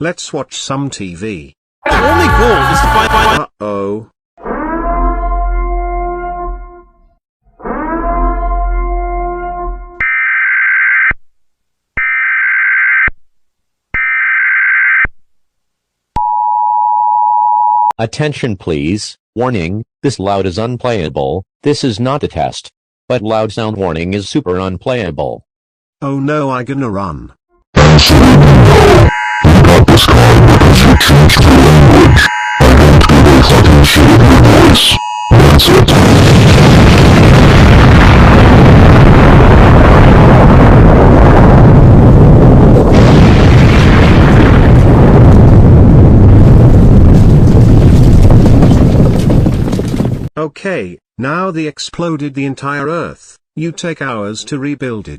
Let's watch some TV. The only goal is to find. Uh-oh. Attention please, warning, this loud is unplayable. This is not a test. But loud sound warning is super unplayable. Oh no, I gonna run. Okay, now they exploded the entire Earth. You take hours to rebuild it.